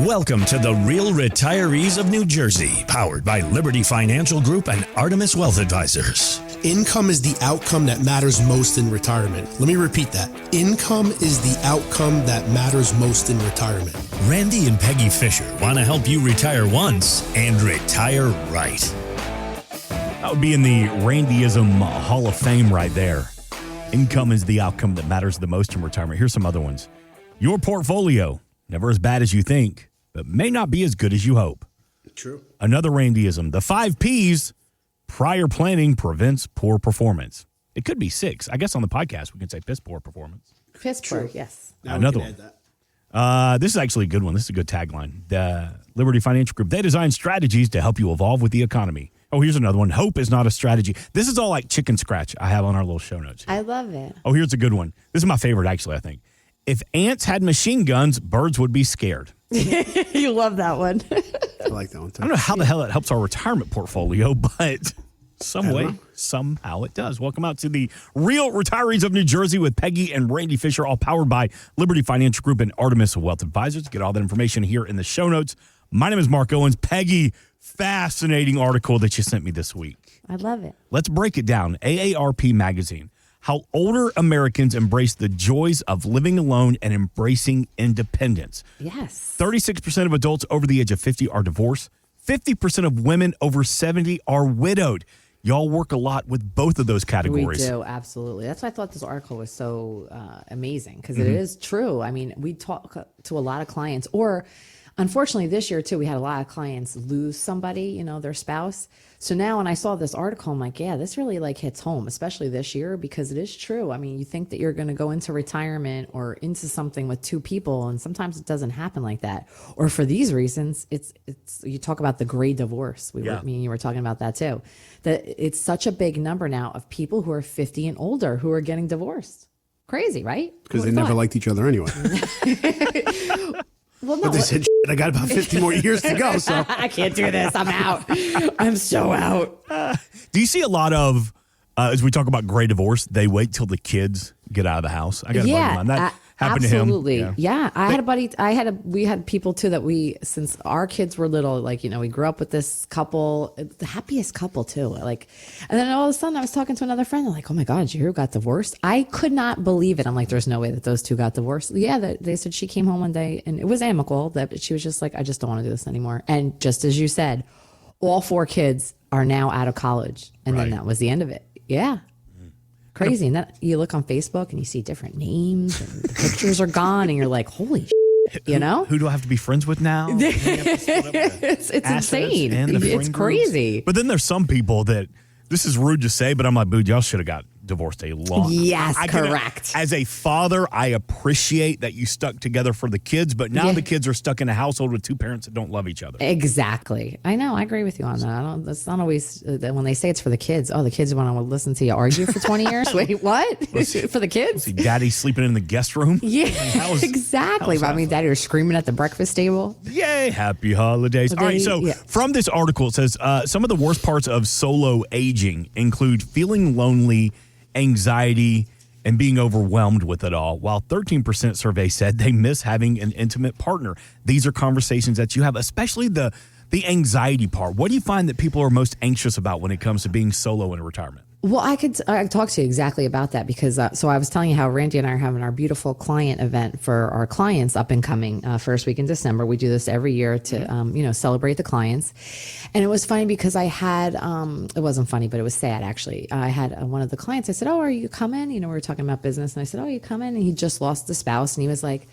Welcome to the Real Retirees of New Jersey, powered by Liberty Financial Group and Artemis Wealth Advisors. Income is the outcome that matters most in retirement. Let me repeat that. Income is the outcome that matters most in retirement. Randy and Peggy Fisher want to help you retire once and retire right. That would be in the Randyism Hall of Fame right there. Income is the outcome that matters the most in retirement. Here's some other ones. Your portfolio, never as bad as you think, but may not be as good as you hope. True. Another Randyism. The 5 Ps, prior planning prevents poor performance. It could be 6. I guess on the podcast we can say piss poor performance. Piss poor, yes. Now Another we one. can add that. This is actually a good one. This is a good tagline. The Liberty Financial Group, they design strategies to help you evolve with the economy. Oh, here's another one. Hope is not a strategy. This is all like chicken scratch I have on our little show notes. I love it. Oh, here's a good one. This is my favorite, actually, I think. If ants had machine guns, birds would be scared. You love that one. I like that one too. I don't know how the hell it helps our retirement portfolio, but somehow it does. Welcome out to the Real Retirees of New Jersey with Peggy and Randy Fisher, all powered by Liberty Financial Group and Artemis Wealth Advisors. Get all that information here in the show notes. My name is Mark Owens. Peggy, fascinating article that you sent me this week. I love it. Let's break it down. AARP magazine. How older Americans embrace the joys of living alone and embracing independence. Yes. 36% of adults over the age of 50 are divorced. 50% of women over 70 are widowed. Y'all work a lot with both of those categories. We do, absolutely. That's why I thought this article was so amazing, because it is true. I mean, we talk to a lot of clients, or unfortunately this year too, we had a lot of clients lose somebody, their spouse. So now when I saw this article, I'm like, yeah, this really hits home, especially this year, because it is true. I mean, you think that you're going to go into retirement or into something with 2 people, and sometimes it doesn't happen like that. Or for these reasons, it's you talk about the gray divorce. Me and you were talking about that too. That it's such a big number now of people who are 50 and older who are getting divorced. Crazy, right? Because they never liked each other anyway. Well, no. But they said, I got about 50 more years to go, so. I can't do this. I'm out. I'm so out. Do you see a lot of, as we talk about gray divorce, they wait till the kids get out of the house? I got a buddy of mine. That happened absolutely. to him. Yeah. I had a buddy. We had people too that since our kids were little, we grew up with this couple, the happiest couple too. And then all of a sudden I was talking to another friend. I'm like, oh my God, did you hear who got divorced? I could not believe it. I'm like, there's no way that those 2 got divorced. Yeah. They said she came home one day and it was amicable, that she was just like, I just don't want to do this anymore. And just as you said, all 4 kids are now out of college. And then that was the end of it. Yeah. Crazy. And then you look on Facebook and you see different names and the pictures are gone and you're like, holy shit, Who do I have to be friends with now? It's insane. It's crazy. But then there's some people that, this is rude to say, but I'm like, dude, y'all should have got divorced a long Yes, correct. As a father, I appreciate that you stuck together for the kids, but now the kids are stuck in a household with 2 parents that don't love each other. Exactly. I know. I agree with you on that. That's not always, when they say it's for the kids, the kids want to listen to you argue for 20 years? Wait, what? For the kids? See daddy sleeping in the guest room? Yeah, exactly. Daddy was screaming at the breakfast table. Yay, happy holidays. All right, so from this article, it says some of the worst parts of solo aging include feeling lonely, anxiety, and being overwhelmed with it all, while 13% survey said they miss having an intimate partner. These are conversations that you have, especially the anxiety part. What do you find that people are most anxious about when it comes to being solo in retirement? Well, I talk to you exactly about that because, so I was telling you how Randy and I are having our beautiful client event for our clients up and coming first week in December. We do this every year to, celebrate the clients. And it was funny because I had, it wasn't funny, but it was sad actually. I had one of the clients, I said, oh, are you coming? We were talking about business and I said, oh, you coming? And he just lost a spouse and he was like,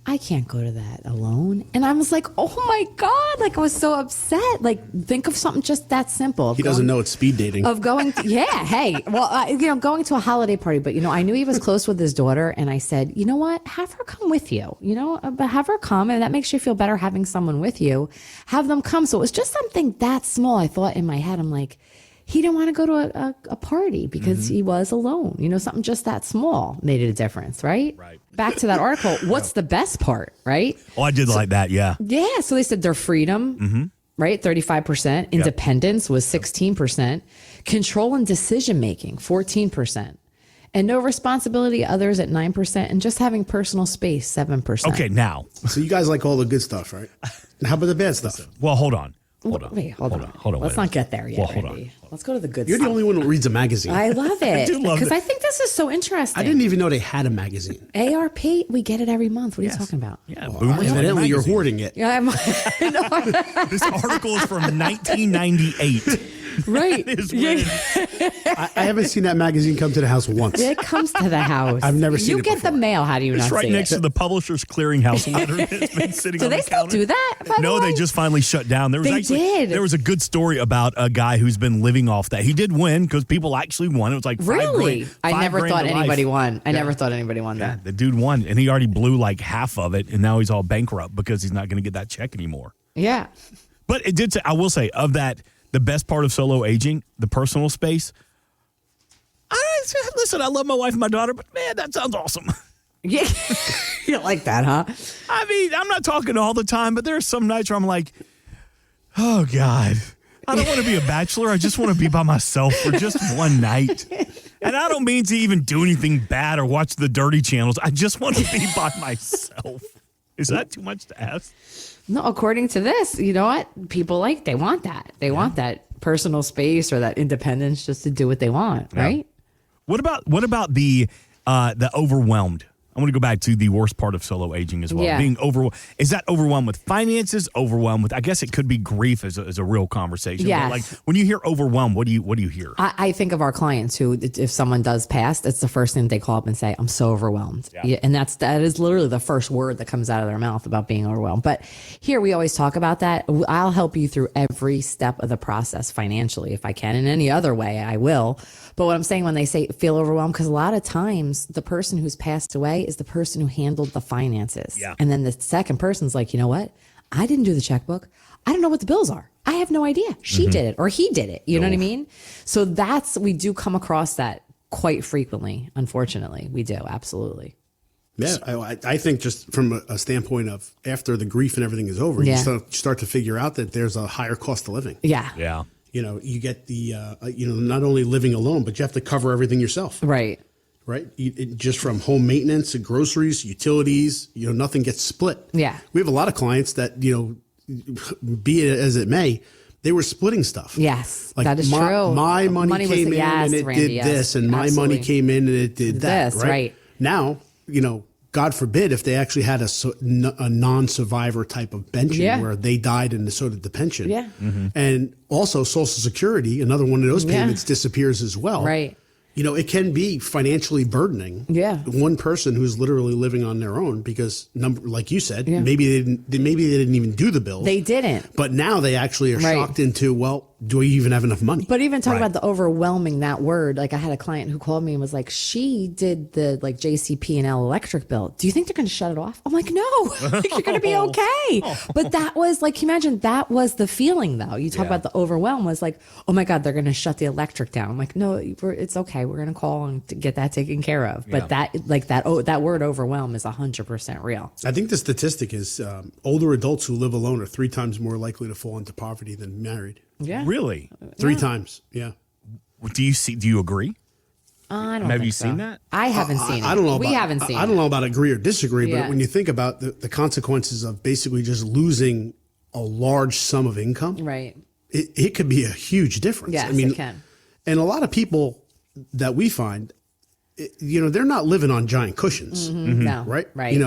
I can't go to that alone. And I was like, oh my God. I was so upset. Think of something just that simple. He doesn't know it's speed dating. Of going, hey, well, going to a holiday party. But, I knew he was close with his daughter. And I said, you know what? Have her come with you, but have her come. And that makes you feel better having someone with you. Have them come. So it was just something that small. I thought in my head, I'm like, he didn't want to go to a party because he was alone. Something just that small made it a difference, right? Right. Back to that article. What's the best part, right? Oh, I did like that, yeah. Yeah. So they said their freedom, right? 35%. Independence was 16%. Control and decision making, 14%. And no responsibility to others at 9%, and just having personal space 7%. Okay, now. So you guys like all the good stuff, right? How about the bad stuff? Well, hold on. Hold on. Hold on. Let's not get there yet, Well, hold Randy. Let's go to the good You're stuff. the only one who reads a magazine. I love it. do love because it. I think this is so interesting. I didn't even know they had a magazine. AARP, we get it every month. What are Yes. you talking about? Yeah, Well, Boomers evidently, you're magazine. hoarding it. Yeah, This article is from 1998. right. Is Yeah. when I haven't seen that magazine come to the house once. It comes to the house. I've never seen You it get before. the mail. How do you it's not right see next it? to the Publishers Clearinghouse letter that's been sitting Do on they the still counter. do that? By No, the way? they just finally shut down. There was They actually did. there was a good story about a guy who's been living off that. He did win because people actually won. It was like Really? I never $5,000 thought to life. anybody won. I never thought anybody won Yeah, that. the dude won, and he already blew like half of it, and now he's all bankrupt because he's not going to get that check anymore. Yeah. But it did say, I will say, of that, the best part of solo aging, the personal space. Listen, I love my wife and my daughter, but man, that sounds awesome. Yeah. You like that, huh? I mean, I'm not talking all the time, but there's some nights where I'm like, oh God, I don't want to be a bachelor. I just want to be by myself for just one night. And I don't mean to even do anything bad or watch the dirty channels. I just want to be by myself. Is that too much to ask? No, according to this, you know what? People they want that. They want that personal space or that independence just to do what they want, right? What about the overwhelmed? I want to go back to the worst part of solo aging as well. Yeah. Being overwhelmed. Is that overwhelmed with finances? Overwhelmed with, I guess it could be grief as a real conversation. Yes. But like when you hear overwhelmed, what do you hear? I think of our clients who, if someone does pass, it's the first thing they call up and say, "I'm so overwhelmed." Yeah, and that is literally the first word that comes out of their mouth about being overwhelmed. But here we always talk about that. I'll help you through every step of the process financially if I can. In any other way, I will. But what I'm saying when they say feel overwhelmed, because a lot of times the person who's passed away is the person who handled the finances. Yeah. And then the second person's like, you know what? I didn't do the checkbook. I don't know what the bills are. I have no idea. She did it or he did it. You know what I mean? So we do come across that quite frequently. Unfortunately, we do. Absolutely. Yeah, I think just from a standpoint of after the grief and everything is over, you start to figure out that there's a higher cost of living. Yeah. Yeah. You know, you get the, not only living alone, but you have to cover everything yourself. Right. Right. Just from home maintenance to groceries, utilities, nothing gets split. Yeah. We have a lot of clients that, be it as it may, they were splitting stuff. Yes, Like that is true. My money came in yes, and it Randy, did yes, this, and my money absolutely. came in and it did that. This, right. Now, God forbid if they actually had a non-survivor type of pension where they died and so did the pension. Yeah. And also Social Security, another one of those payments disappears as well. Right. It can be financially burdening. Yeah. One person who's literally living on their own because, like you said, Yeah. maybe they didn't even do the bills. They didn't. But now they actually are Right. shocked into, well, do I even have enough money? But even talking about the overwhelming, that word, like I had a client who called me and was like, she did the JCP&L electric bill. Do you think they're going to shut it off? I'm like, no, like, you're going to be okay. But that was like, can you imagine that was the feeling though. You talk about the overwhelm was like, oh my God, they're going to shut the electric down. I'm like, no, it's okay. We're going to call and to get that taken care of. But that word overwhelm is 100% real. I think the statistic is older adults who live alone are 3 times more likely to fall into poverty than married. Yeah. Really? 3 times. Yeah. Do you agree? I don't Have think you so. seen that? I haven't seen it. I don't know. We haven't seen it. I don't know about agree or disagree, Yeah. but when you think about the consequences of basically just losing a large sum of income, Right. it could be a huge difference. Yes, I mean, it can. And a lot of people that we find, they're not living on giant cushions, No. right? Right.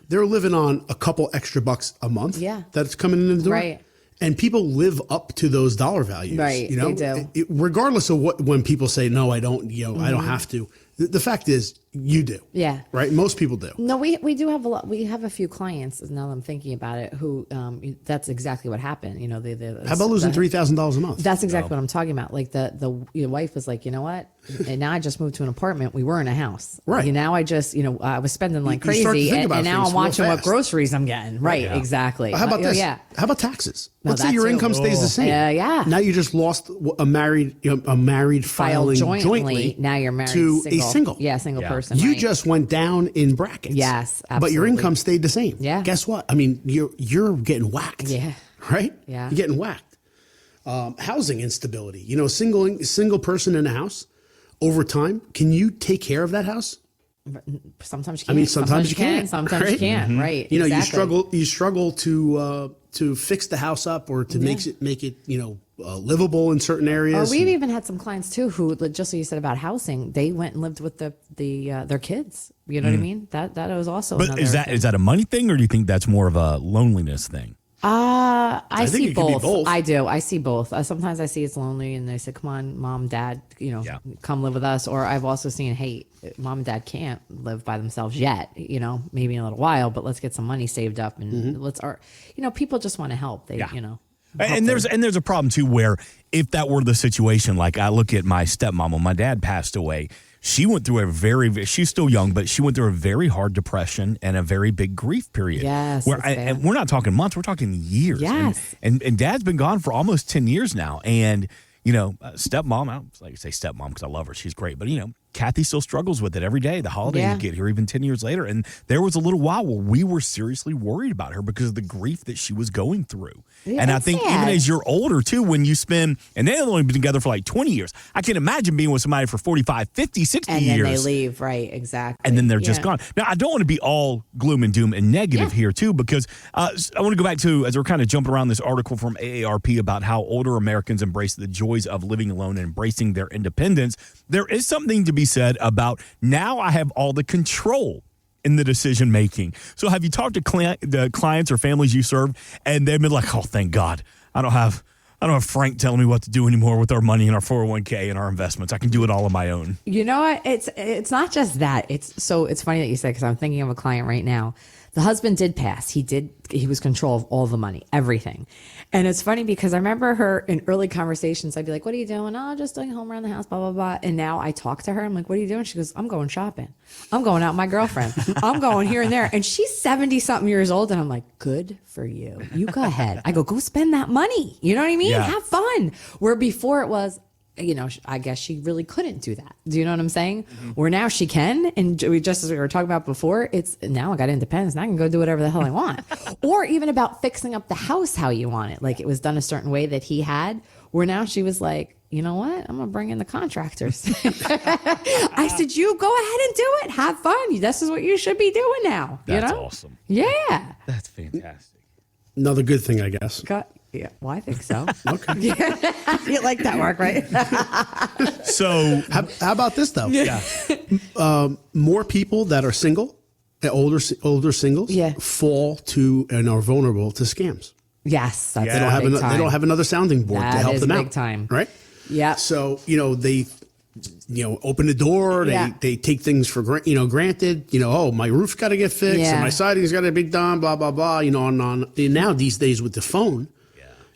They're living on a couple extra bucks a month. Yeah. That's coming in the door. Right. And people live up to those dollar values. Right, they do. Regardless of when people say, no, I don't, I don't have to. The fact is, you do. Yeah. Right? Most people do. No, we do have a lot. We have a few clients, now that I'm thinking about it, who that's exactly what happened. How about losing $3,000 a month? That's exactly what I'm talking about. Like the wife was like, you know what? And now I just moved to an apartment. We were in a house. Right. Now I just, I was spending like You start to crazy. think about And now things I'm real watching what fast. groceries I'm getting. Right. Exactly. How about this? Yeah. How about taxes? No, Let's say that your too. income stays the same. Yeah. Now you just lost a married Filed filing jointly. Now you're married to single. a single. Yeah, single person. You right. just went down in brackets. Yes, But your absolutely. income stayed the same. Yeah. Guess what? I mean, you're getting whacked. Yeah. Right? Yeah. You're getting whacked. Housing instability. Single person in a house. over time, can you take care of that house? Sometimes you can. I mean, sometimes you can't. Sometimes right? you can't. Right. You know, exactly. you struggle to fix the house up or to make it livable in certain areas. Or we've even had some clients too who, just so you said about housing, they went and lived with their kids. You know what I mean? That was also. But is that a money thing, or do you think that's more of a loneliness thing? I see both. both. I do. I see both. Sometimes I see it's lonely, and they say, "Come on, mom, dad, come live with us." Or I've also seen, "Hey, mom and dad can't live by themselves yet. Maybe in a little while, but let's get some money saved up and people just want to help. They, And there's a problem too, where if that were the situation, like I look at my stepmom when my dad passed away. She went through she's still young, but she went through a very hard depression and a very big grief period. Yes. And we're not talking months, we're talking years. Yes. And dad's been gone for almost 10 years now. And, stepmom, I don't like to say stepmom because I love her. She's great. But, Kathy still struggles with it every day. The holidays get here even 10 years later. And there was a little while where we were seriously worried about her because of the grief that she was going through. Yeah, and I think even as you're older, too, when you spend, and they've only been together for like 20 years. I can imagine being with somebody for 45, 50, 60 years. And then they leave, right, exactly. And then they're just gone. Now, I don't want to be all gloom and doom and negative here, too, because I want to go back to, as we're kind of jumping around this article from AARP about how older Americans embrace the joys of living alone and embracing their independence. There is something to be said about now I have all the control in the decision making. So have you talked to the clients or families you serve, and they've been like, "Oh, thank God, I don't have Frank telling me what to do anymore with our money and our 401k and our investments. I can do it all on my own." You know what? It's not just that. It's funny that you said, because I'm thinking of a client right now. The husband did pass. He was control of all the money, everything. And it's funny because I remember her in early conversations. I'd be like, "What are you doing?" "Oh, just doing home around the house, blah, blah, blah." And now I talk to her. I'm like, "What are you doing?" She goes, "I'm going shopping. I'm going out with my girlfriend. I'm going here and there." And she's 70 something years old. And I'm like, "Good for you. You go ahead." I go spend that money. You know what I mean? Yeah. Have fun. Where before it was, I guess she really couldn't do that. Do you know what I'm saying? Mm-hmm. Where now she can. And just as we were talking about before, it's now I got independence. Now I can go do whatever the hell I want. Or even about fixing up the house how you want it. Like it was done a certain way that he had, where now she was like, "You know what? I'm going to bring in the contractors." I said, "You go ahead and do it. Have fun. This is what you should be doing now." That's awesome. Yeah. That's fantastic. Another good thing, I guess. Yeah, well, I think so. Okay. You like that work, right? So, how about this though? Yeah. More people that are single, older singles, fall to and are vulnerable to scams. Yes, that's They don't have another sounding board to help them out. Big time, right? Yeah. So they open the door. They take things for granted. Oh, my roof's got to get fixed, and my siding's got to be done. Blah blah blah. And now these days with the phone.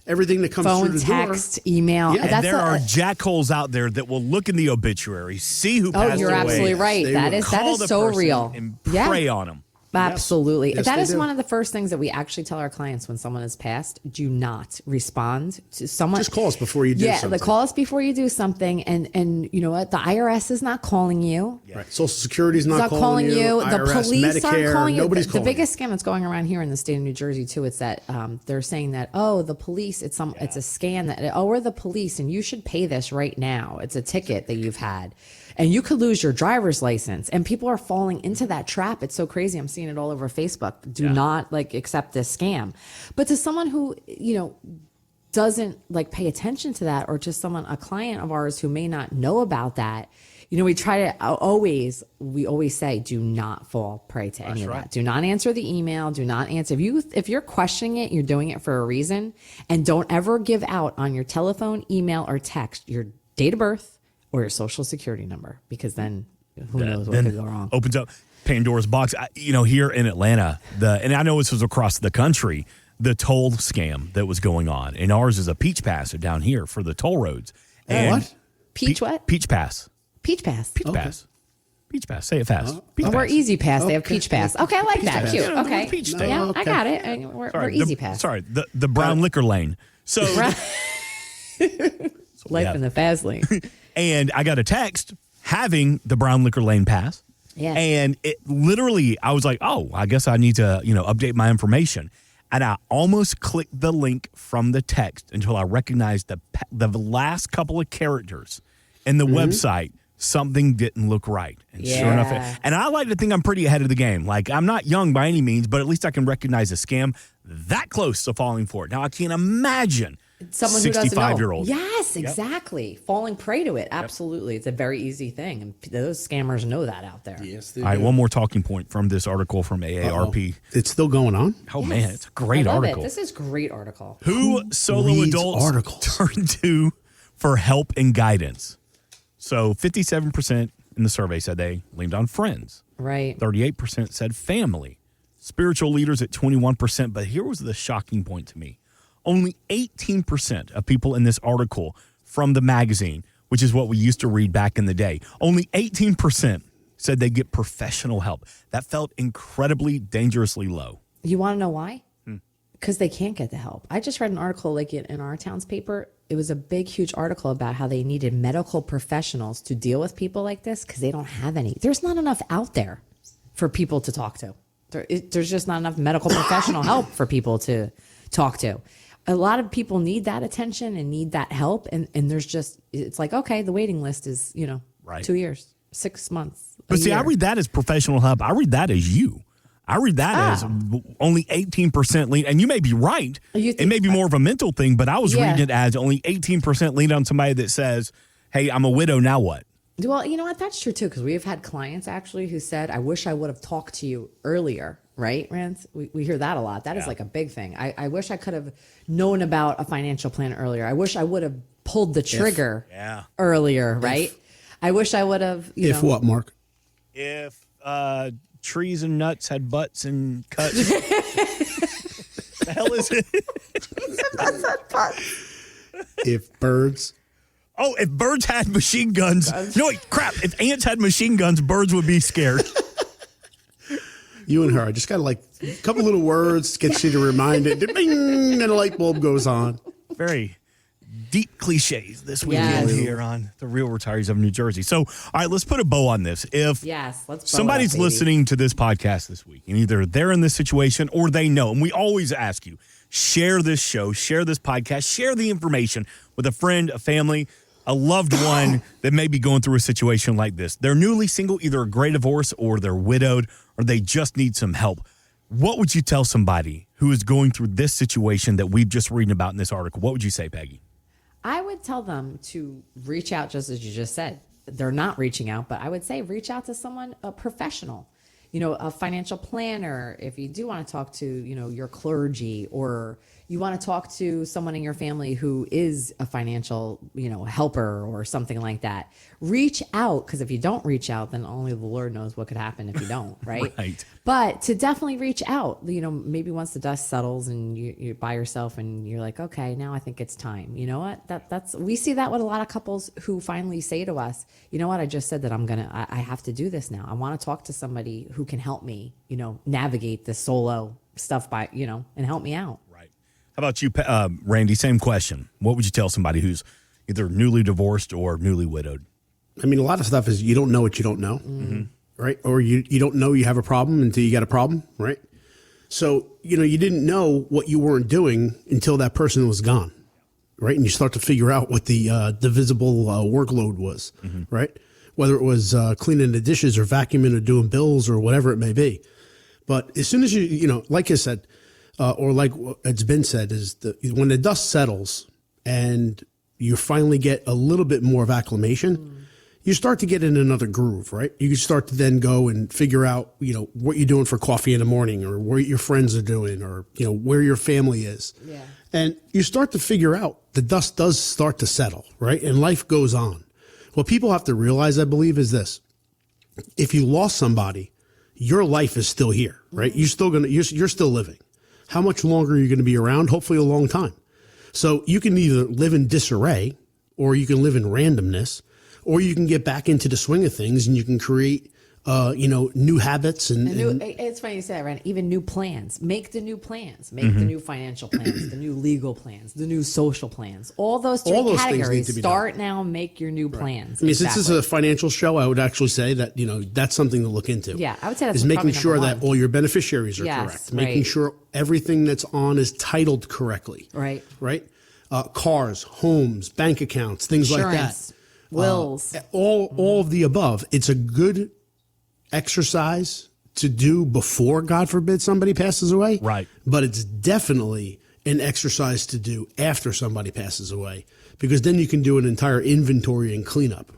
Everything that comes through the door. Text, email. Yeah, and there are jackholes out there that will look in the obituary, see who passed away. Oh, you're absolutely right. That is so real. And prey on them. Absolutely. Yes, that is one of the first things that we actually tell our clients when someone has passed. Do not respond to someone. Just call us before you do something. Call us before you do something. And you know what? The IRS is not calling you. Yeah. Right. Social Security's not calling you. The IRS, police Medicare, aren't calling you. Nobody's The calling biggest scam that's going around here in the state of New Jersey too, it's that they're saying that, the police, it's a scam that, we're the police and you should pay this right now. It's a ticket that you've had. And you could lose your driver's license. And people are falling into that trap. It's so crazy. I'm seeing it all over Facebook. Do not accept this scam. But to someone who, doesn't pay attention to that, or to a client of ours who may not know about that, we try to always say, do not fall prey to any of that. Do not answer the email. Do not answer. If you're questioning it, you're doing it for a reason. And don't ever give out on your telephone, email, or text your date of birth or your social security number, because then who knows what could go wrong. Opens up Pandora's box. Here in Atlanta, and I know this was across the country, the toll scam that was going on. And ours is a Peach Pass down here for the toll roads. And what? Peach what? Peach Pass. Peach Pass. Peach Pass. Peach Pass. Say it fast. Peach Pass. We're Easy Pass. They have Peach Pass. Okay, I like Peach that. Pass. Cute. Yeah, Okay. Peach thing. Yeah, okay. I got it. We're Easy Pass. Sorry, the brown liquor lane. So Life in the fast lane. And I got a text having the brown liquor lane pass. Yeah. And it literally, I was like, oh, I guess I need to, update my information. And I almost clicked the link from the text until I recognized the last couple of characters in the website something didn't look right. And sure enough, and I like to think I'm pretty ahead of the game. Like, I'm not young by any means, but at least I can recognize a scam that close to falling for it. Now, I can't imagine someone who doesn't know. 65-year-old. Yes, exactly. Falling prey to it. Absolutely. It's a very easy thing. And those scammers know that out there. Yes, All right, one more talking point from this article from AARP. It's still going on? Oh, man, it's a great article. This is a great article. Who solo adults turn to for help and guidance? So 57% in the survey said they leaned on friends. Right. 38% said family. Spiritual leaders at 21%. But here was the shocking point to me. Only 18% of people in this article from the magazine, which is what we used to read back in the day, only 18% said they get professional help. That felt incredibly dangerously low. You want to know why? Because they can't get the help. I just read an article like in our town's paper. It was a big, huge article about how they needed medical professionals to deal with people like this because they don't have any. There's not enough out there for people to talk to. There's just not enough medical professional help for people to talk to. A lot of people need that attention and need that help. And there's just, it's like, okay, the waiting list is, 2 years, 6 months. But see, I read that as professional help. I read that as you. I read that as only 18% lean. And you may be right. It may be more of a mental thing, but I was reading it as only 18% lean on somebody that says, hey, I'm a widow, now what? Well, you know what? That's true, too, because we have had clients actually who said, I wish I would have talked to you earlier. Right, Rance? We hear that a lot. That is like a big thing. I wish I could have known about a financial plan earlier. I wish I would have pulled the trigger earlier, right? I wish I would have, If what, Mark? If trees and nuts had butts and cuts. The hell is it? If birds... Oh, if birds had machine guns. No, wait, crap. If ants had machine guns, birds would be scared. You and her, I just got like a couple little words, gets you to remind it, bing, and a light bulb goes on. Very deep cliches this weekend here on The Real Retirees of New Jersey. So, all right, let's put a bow on this. If somebody's listening to this podcast this week, and either they're in this situation or they know, and we always ask you, share this show, share this podcast, share the information with a friend, a family, a loved one that may be going through a situation like this. They're newly single, either a gray divorce or they're widowed, or they just need some help. What would you tell somebody who is going through this situation that we've just reading about in this article? What would you say, Peggy? I would tell them to reach out, just as you just said. They're not reaching out, but I would say reach out to someone, a professional, a financial planner. If you do want to talk to, your clergy, or you want to talk to someone in your family who is a financial, helper or something like that, reach out. Because if you don't reach out, then only the Lord knows what could happen if you don't, right? Right. But to definitely reach out, maybe once the dust settles and you're by yourself and you're like, okay, now I think it's time. You know what? That's we see that with a lot of couples who finally say to us, you know what? I just said that I have to do this now. I want to talk to somebody who can help me, navigate this solo stuff and help me out. How about you, Randy? Same question. What would you tell somebody who's either newly divorced or newly widowed? I mean, a lot of stuff is you don't know what you don't know, right? Or you don't know you have a problem until you got a problem, right? So, you didn't know what you weren't doing until that person was gone, right? And you start to figure out what the divisible workload was, right? Whether it was cleaning the dishes or vacuuming or doing bills or whatever it may be. But as soon as like I said, or like it's been said, is when the dust settles and you finally get a little bit more of acclimation, you start to get in another groove, right? You start to then go and figure out, what you're doing for coffee in the morning, or what your friends are doing, or, where your family is. Yeah. And you start to figure out the dust does start to settle, right? And life goes on. What people have to realize, I believe, is this. If you lost somebody, your life is still here, right? You're still living. How much longer are you going to be around? Hopefully a long time. So you can either live in disarray, or you can live in randomness, or you can get back into the swing of things and you can create, new habits it's funny you say that, Randy. Even new plans. Make the new plans. Make the new financial plans, the new legal plans, the new social plans. All those categories. Start now. Make your new plans. I mean, since this is a financial show, I would actually say that that's something to look into. Yeah, I would say that's is making sure that all your beneficiaries are correct. Right. Making sure everything that's on is titled correctly. Right. Right. Cars, homes, bank accounts, things like that. wills, all of the above. It's a good exercise to do before, God forbid, somebody passes away. Right. But it's definitely an exercise to do after somebody passes away, because then you can do an entire inventory and cleanup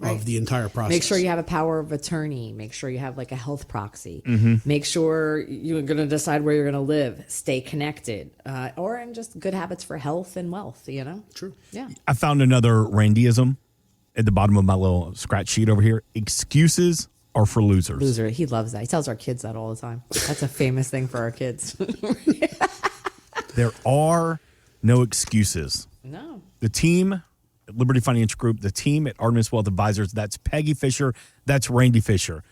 of the entire process. Make sure you have a power of attorney. Make sure you have like a health proxy. Make sure you're going to decide where you're going to live. Stay connected. And just good habits for health and wealth, True. Yeah. I found another Randyism at the bottom of my little scratch sheet over here. Excuses are for losers. Loser. He loves that. He tells our kids that all the time. That's a famous thing for our kids. There are no excuses. No. The team at Liberty Financial Group, the team at Artemis Wealth Advisors, that's Peggy Fisher, that's Randy Fisher.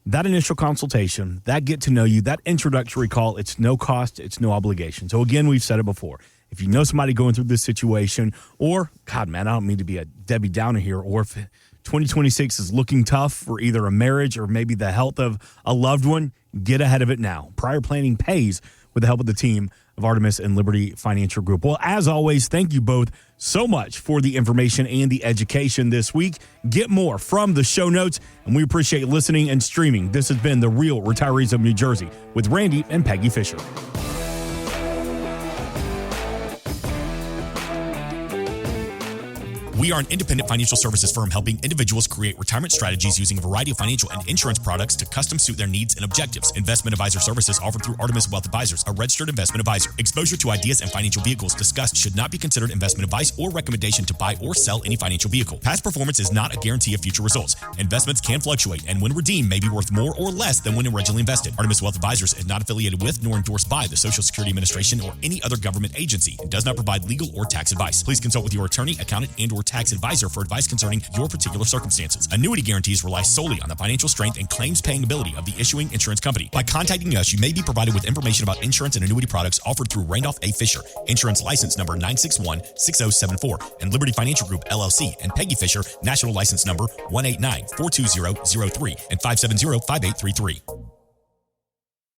That initial consultation, that get to know you, that introductory call, it's no cost, it's no obligation. So again, we've said it before. If you know somebody going through this situation, or, God, man, I don't mean to be a Debbie Downer here, or if 2026 is looking tough for either a marriage or maybe the health of a loved one, get ahead of it now. Prior planning pays with the help of the team of Artemis and Liberty Financial Group. Well, as always, thank you both so much for the information and the education this week. Get more from the show notes, and we appreciate listening and streaming. This has been The Real Retirees of New Jersey with Randy and Peggy Fisher. We are an independent financial services firm helping individuals create retirement strategies using a variety of financial and insurance products to custom suit their needs and objectives. Investment advisor services offered through Artemis Wealth Advisors, a registered investment advisor. Exposure to ideas and financial vehicles discussed should not be considered investment advice or recommendation to buy or sell any financial vehicle. Past performance is not a guarantee of future results. Investments can fluctuate and when redeemed may be worth more or less than when originally invested. Artemis Wealth Advisors is not affiliated with nor endorsed by the Social Security Administration or any other government agency and does not provide legal or tax advice. Please consult with your attorney, accountant, and or tax advisor for advice concerning your particular circumstances. Annuity guarantees rely solely on the financial strength and claims paying ability of the issuing insurance company. By contacting us, you may be provided with information about insurance and annuity products offered through Randolph A. Fisher, insurance license number 9616074, and Liberty Financial Group, LLC, and Peggy Fisher, national license number 189420003 and 5705833.